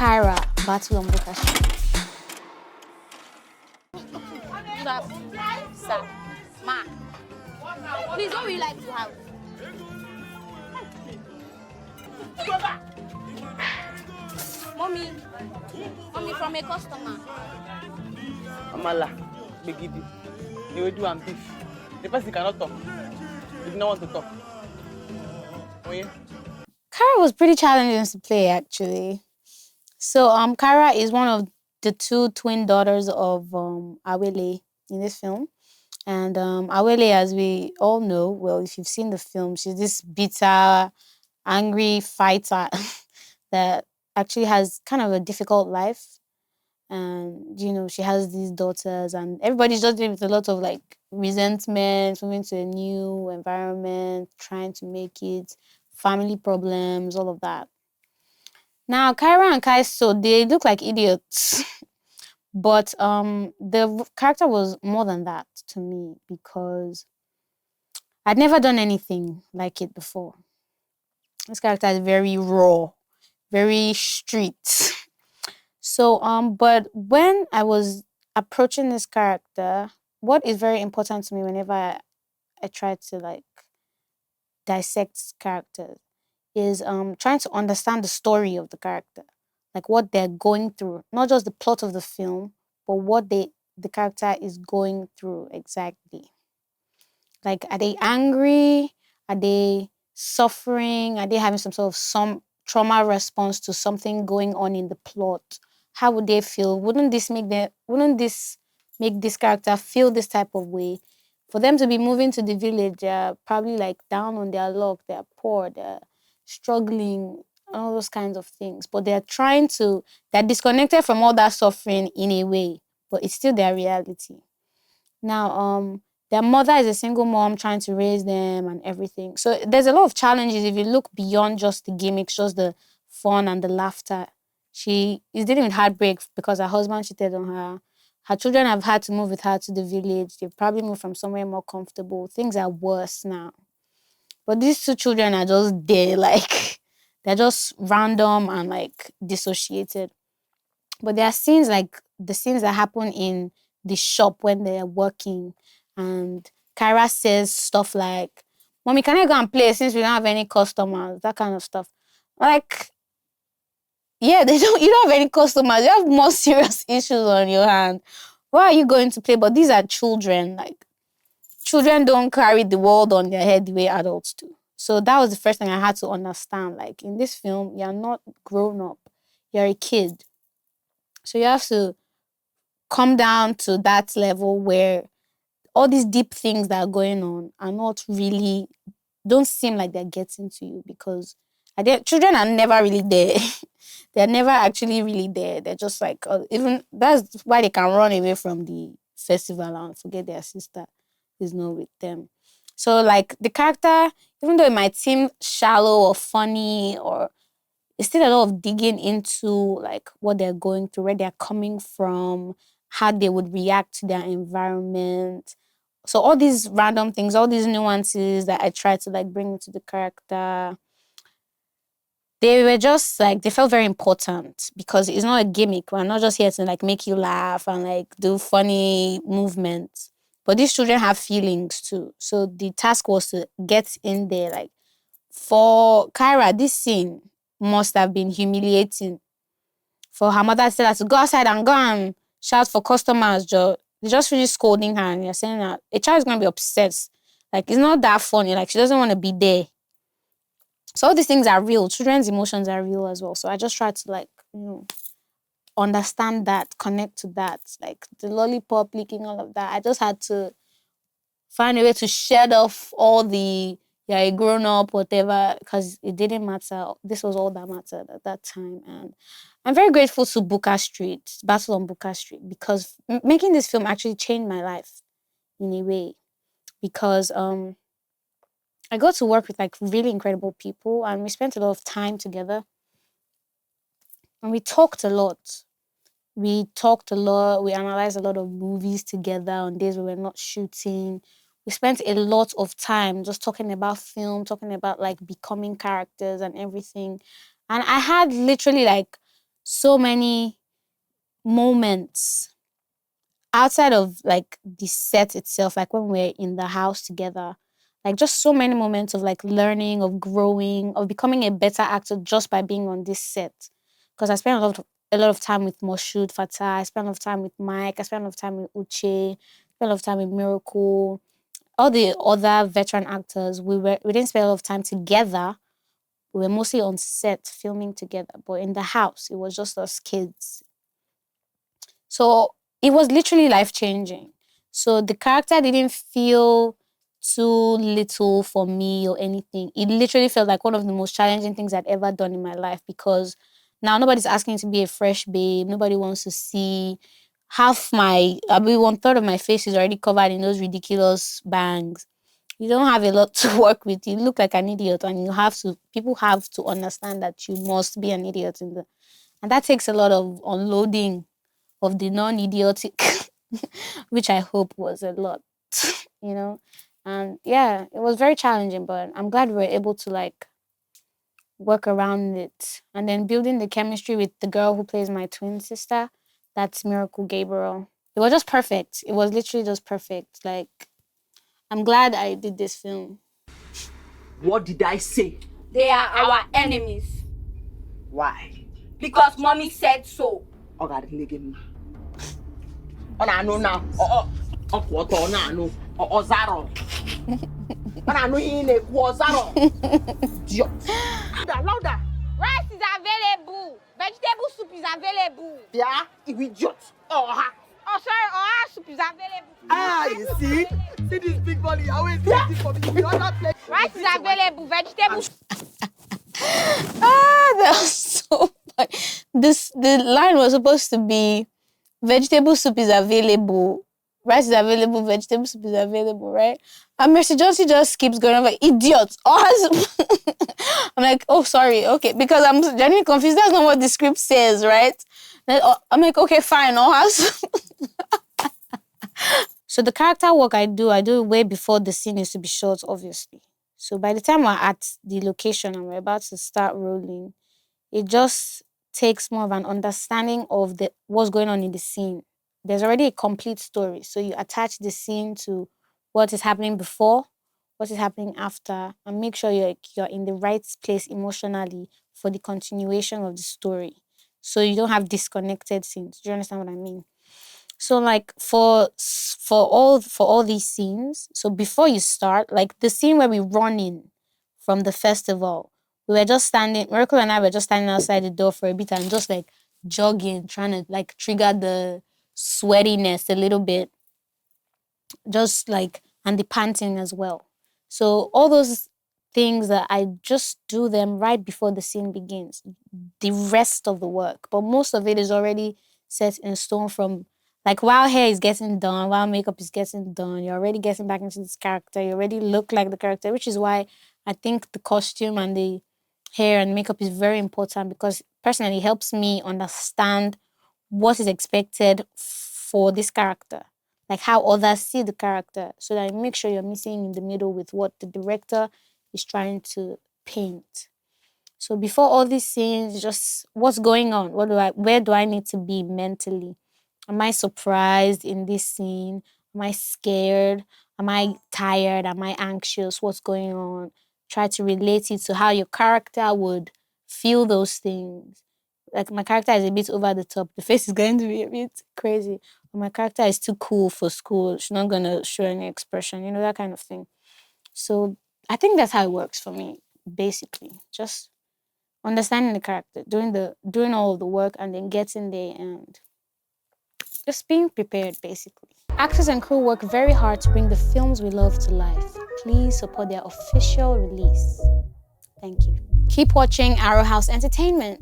Kaira, Battle on Buka Street. Sir, ma, please don't we like to have. Mommy from a customer. Amala, Begidi, they will do and beef. The person cannot talk. They do not want to talk. Oh yeah? Kaira was pretty challenging to play, actually. So, Kaira is one of the two twin daughters of Awele in this film. And Awele, as we all know, well, if you've seen the film, she's this bitter, angry fighter that actually has kind of a difficult life. And, she has these daughters, and everybody's just dealing with a lot of like resentment, moving to a new environment, trying to make it, family problems, all of that. Now, Kaira and Kaiso, they look like idiots. But the character was more than that to me because I'd never done anything like it before. This character is very raw, very street. So, but when I was approaching this character, what is very important to me whenever I try to like dissect characters is trying to understand the story of the character, like what they're going through, not just the plot of the film, but what the character is going through exactly. Like, are they angry? Are they suffering? Are they having some trauma response to something going on in the plot? How would they feel? Wouldn't this make this character feel this type of way? For them to be moving to the village, they're probably like down on their luck, they're poor, they're struggling, all those kinds of things. But they're disconnected from all that suffering in a way, but it's still their reality. Now, their mother is a single mom trying to raise them and everything. So there's a lot of challenges if you look beyond just the gimmicks, just the fun and the laughter. She is dealing with heartbreak because her husband cheated on her. Her children have had to move with her to the village. They've probably moved from somewhere more comfortable. Things are worse now. But these two children are just there, like, they're just random and, like, dissociated. But there are scenes like the scenes that happen in the shop when they're working. And Kaira says stuff like, "Mommy, can I go and play since we don't have any customers?" That kind of stuff. Like, yeah, you don't have any customers. You have more serious issues on your hand. Why are you going to play? But these are children. Like, children don't carry the world on their head the way adults do. So that was the first thing I had to understand. Like, in this film, you're not grown up. You're a kid. So you have to come down to that level where all these deep things that are going on are not really, don't seem like they're getting to you because children are never really there. They're never actually really there. They're just like, even that's why they can run away from the festival and forget their sister is not with them. So like the character, even though it might seem shallow or funny, or it's still a lot of digging into like what they're going through, where they're coming from, how they would react to their environment. So all these random things, all these nuances that I try to like bring into the character, they were just like, they felt very important because it's not a gimmick. We're not just here to like make you laugh and like do funny movements. But these children have feelings too. So the task was to get in there. Like for Kaira, this scene must have been humiliating. For her mother said her to go outside and go and shout for customers. They just finished scolding her and you're saying that a child is going to be upset. Like, it's not that funny. Like, she doesn't want to be there. So all these things are real. Children's emotions are real as well. So I just try to like, understand that, connect to that. Like the lollipop licking, all of that. I just had to find a way to shed off all the, yeah, a grown up, whatever, because it didn't matter. This was all that mattered at that time. And I'm very grateful to Buka Street, Battle on Buka Street, because making this film actually changed my life in a way. Because I got to work with like really incredible people and we spent a lot of time together. And we talked a lot. We analyzed a lot of movies together on days we were not shooting. We spent a lot of time just talking about film, talking about like becoming characters and everything. And I had literally like so many moments outside of like the set itself, like when we're in the house together, like just so many moments of like learning, of growing, of becoming a better actor just by being on this set. Because I spent a lot of time with Moshood Fatah, I spent a lot of time with Mike, I spent a lot of time with Uche, spent a lot of time with Miracle, all the other veteran actors. We didn't spend a lot of time together. We were mostly on set filming together, but in the house, it was just us kids. So it was literally life-changing. So the character didn't feel too little for me or anything. It literally felt like one of the most challenging things I'd ever done in my life, because now nobody's asking to be a fresh babe. Nobody wants to see one third of my face is already covered in those ridiculous bangs. You don't have a lot to work with. You look like an idiot, and people have to understand that you must be an idiot and that takes a lot of unloading of the non-idiotic, which I hope was a lot, you know? And yeah, it was very challenging, but I'm glad we were able to like work around it. And then building the chemistry with the girl who plays my twin sister, that's Miracle Gabriel. It was just perfect. It was literally just perfect. Like, I'm glad I did this film. What did I say? They are our enemies. Why? Because mommy said so. Oh God, nigga. Oh, I know now. Oh, what? Oh, I know. Oh, Zaro. Oh, I know he ain't Zaro. Louder. Rice is available. Vegetable soup is available. Yeah, you idiot. Oh, sorry, soup is available. ah, you see? See this big money. I always do this for me. You know that place. Rice is available. Vegetable. That was so funny. The line was supposed to be vegetable soup is available, rice is available, vegetable soup is available, right? And Mercy Johnson just keeps going on like, idiot. I'm like, oh, sorry, okay, because I'm genuinely confused. That's not what the script says, right? I'm like, okay, fine, So the character work I do it way before the scene is to be shot, obviously. So by the time we're at the location and we're about to start rolling, it just takes more of an understanding of what's going on in the scene. There's already a complete story. So you attach the scene to what is happening before, what is happening after, and make sure you're in the right place emotionally for the continuation of the story. So you don't have disconnected scenes. Do you understand what I mean? So like for all these scenes, so before you start, like the scene where we run in from the festival, Miracle and I were just standing outside the door for a bit and just like jogging, trying to like trigger the sweatiness a little bit. Just like, and the panting as well. So all those things that I just do them right before the scene begins. The rest of the work, but most of it is already set in stone from like while hair is getting done, while makeup is getting done, you're already getting back into this character. You already look like the character, which is why I think the costume and the hair and makeup is very important, because personally it helps me understand what is expected for this character, like how others see the character, so that you make sure you're missing in the middle with what the director is trying to paint. So before all these scenes, just what's going on? Where do I need to be mentally? Am I surprised in this scene? Am I scared? Am I tired? Am I anxious? What's going on? Try to relate it to how your character would feel those things. Like my character is a bit over the top. The face is going to be a bit crazy. But my character is too cool for school. She's not going to show any expression, that kind of thing. So I think that's how it works for me, basically. Just understanding the character, doing all of the work, and then getting there and just being prepared, basically. Actors and crew work very hard to bring the films we love to life. Please support their official release. Thank you. Keep watching Arrow House Entertainment.